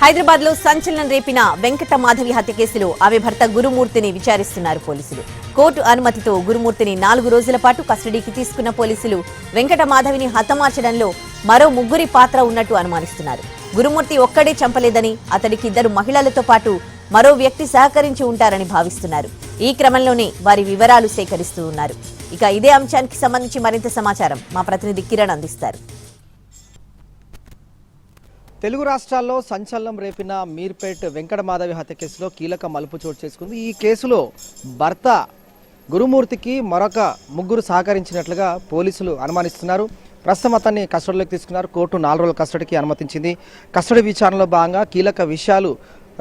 హైదరాబాద్ లో సంచలనం రేపిన వెంకట మాధవి హత్య కేసులో ఆమె భర్త గురుమూర్తిని విచారిస్తున్నారు పోలీసులు. కోర్టు అనుమతితో గురుమూర్తిని 4 రోజుల పాటు కస్టడీకి తీసుకున్న పోలీసులు వెంకట మాధవిని హతమార్చడంలో మరో 3 పాత్ర ఉన్నట్టు అనుమానిస్తున్నారు. గురుమూర్తి ఒక్కడే చంపలేదని, అతడికి 2 మహిళలతో పాటు మరో వ్యక్తి సహకరించి ఉంటారని భావిస్తున్నారు. ఈ క్రమంలోనే వారి వివరాలు సేకరిస్తూ ఉన్నారు. ఇక ఇదే అంశానికి సంబంధించి మరింత సమాచారం మా ప్రతినిధి కిరణ్ అందిస్తారు. తెలుగు రాష్ట్రాల్లో సంచలనం రేపిన మీర్పేట్ వెంకట మాధవి హత్య కేసులో కీలక మలుపు చోటు చేసుకుంది. ఈ కేసులో భర్త గురుమూర్తికి మరొక 3 సహకరించినట్లుగా పోలీసులు అనుమానిస్తున్నారు. ప్రస్తుతం అతన్ని కస్టడీలోకి తీసుకున్నారు. కోర్టు 4 రోజుల కస్టడీకి అనుమతించింది. కస్టడీ విచారణలో భాగంగా కీలక విషయాలు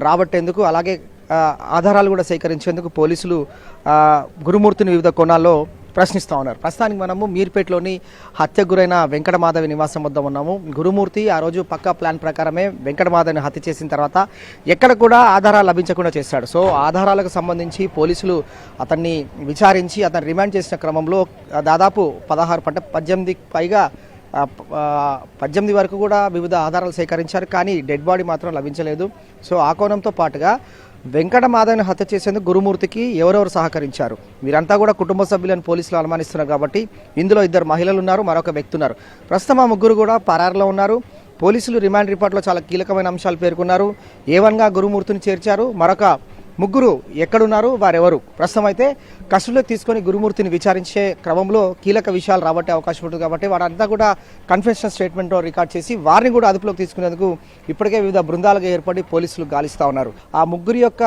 రాబట్టేందుకు, అలాగే ఆధారాలు కూడా సేకరించేందుకు పోలీసులు గురుమూర్తిని వివిధ కోణాల్లో ప్రశ్నిస్తూ ఉన్నారు. ప్రస్తుతానికి మనము మీర్పేటలోని హత్యకు గురైన వెంకట మాధవి నివాసం వద్ద ఉన్నాము. గురుమూర్తి ఆ రోజు పక్కా ప్లాన్ ప్రకారమే వెంకట మాధవిని హత్య చేసిన తర్వాత ఎక్కడ కూడా ఆధారాలు లభించకుండా చేశాడు. సో ఆధారాలకు సంబంధించి పోలీసులు అతన్ని విచారించి అతన్ని రిమాండ్ చేసిన క్రమంలో దాదాపు 18 పైగా 18 వరకు కూడా వివిధ ఆధారాలు సేకరించారు. కానీ డెడ్ బాడీ మాత్రం లభించలేదు. సో ఆ కోణంతో పాటుగా వెంకట మాధవిని హత్య చేసేందుకు గురుమూర్తికి ఎవరెవరు సహకరించారు, వీరంతా కూడా కుటుంబ సభ్యులను పోలీసులు అనుమానిస్తున్నారు. కాబట్టి ఇందులో 2 మహిళలు ఉన్నారు, మరొక వ్యక్తి ఉన్నారు. ప్రస్తుతం ఆ 3 కూడా పరారులో ఉన్నారు. పోలీసులు రిమాండ్ రిపోర్ట్లో చాలా కీలకమైన అంశాలు పేర్కొన్నారు. A1గా గురుమూర్తిని చేర్చారు. మరొక 3 ఎక్కడున్నారు, వారెవరు? ప్రస్తుతం అయితే కస్టడీలోకి తీసుకొని గురుమూర్తిని విచారించే క్రమంలో కీలక విషయాలు రాబట్టే అవకాశం ఉంటుంది. కాబట్టి వారంతా కూడా కన్ఫెషన్ స్టేట్మెంట్లో రికార్డ్ చేసి వారిని కూడా అదుపులోకి తీసుకునేందుకు ఇప్పటికే వివిధ బృందాలుగా ఏర్పడి పోలీసులు గాలిస్తూ ఉన్నారు. ఆ 3 యొక్క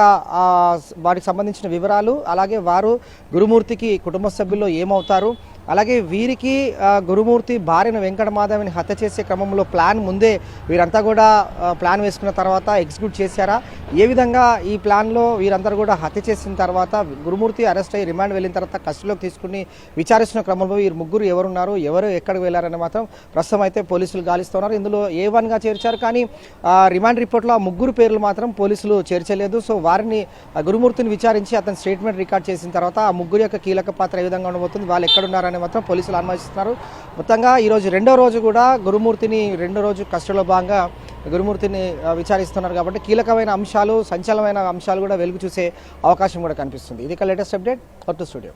వాటికి సంబంధించిన వివరాలు, అలాగే వారు గురుమూర్తికి కుటుంబ సభ్యుల్లో ఏమవుతారు, అలాగే వీరికి గురుమూర్తి భార్యను వెంకట మాధవిని హత్య చేసే క్రమంలో ప్లాన్ ముందే వీరంతా కూడా ప్లాన్ వేసుకున్న తర్వాత ఎగ్జిక్యూట్ చేశారా, ఏ విధంగా ఈ ప్లాన్లో వీరందరూ కూడా హత్య చేసిన తర్వాత గురుమూర్తి అరెస్ట్ అయ్యి రిమాండ్ వెళ్ళిన తర్వాత కస్టడీలోకి తీసుకుని విచారిస్తున్న క్రమంలో వీరు 3 ఎవరున్నారు, ఎవరు ఎక్కడికి వెళ్ళారని మాత్రం ప్రస్తుతం అయితే పోలీసులు గాలిస్తున్నారు. ఇందులో A1గా చేర్చారు. కానీ రిమాండ్ రిపోర్ట్లో ఆ 3 పేర్లు మాత్రం పోలీసులు చేర్చలేదు. సో వారిని గురుమూర్తిని విచారించి అతని స్టేట్మెంట్ రికార్డ్ చేసిన తర్వాత ఆ 3 యొక్క కీలక పాత్ర ఏ విధంగా ఉండబోతుంది, వాళ్ళు ఎక్కడున్నారని మాత్రం పోలీసులు అనుమానిస్తున్నారు. మొత్తంగా ఈరోజు 2వ రోజు కూడా గురుమూర్తిని 2వ రోజు కస్టడీలో భాగంగా గురుమూర్తిని విచారిస్తున్నారు. కాబట్టి కీలకమైన అంశాలు, సంచలనమైన అంశాలు కూడా వెలుగు చూసే అవకాశం కూడా కనిపిస్తుంది. ఇది లేటెస్ట్ అప్డేట్. To studio.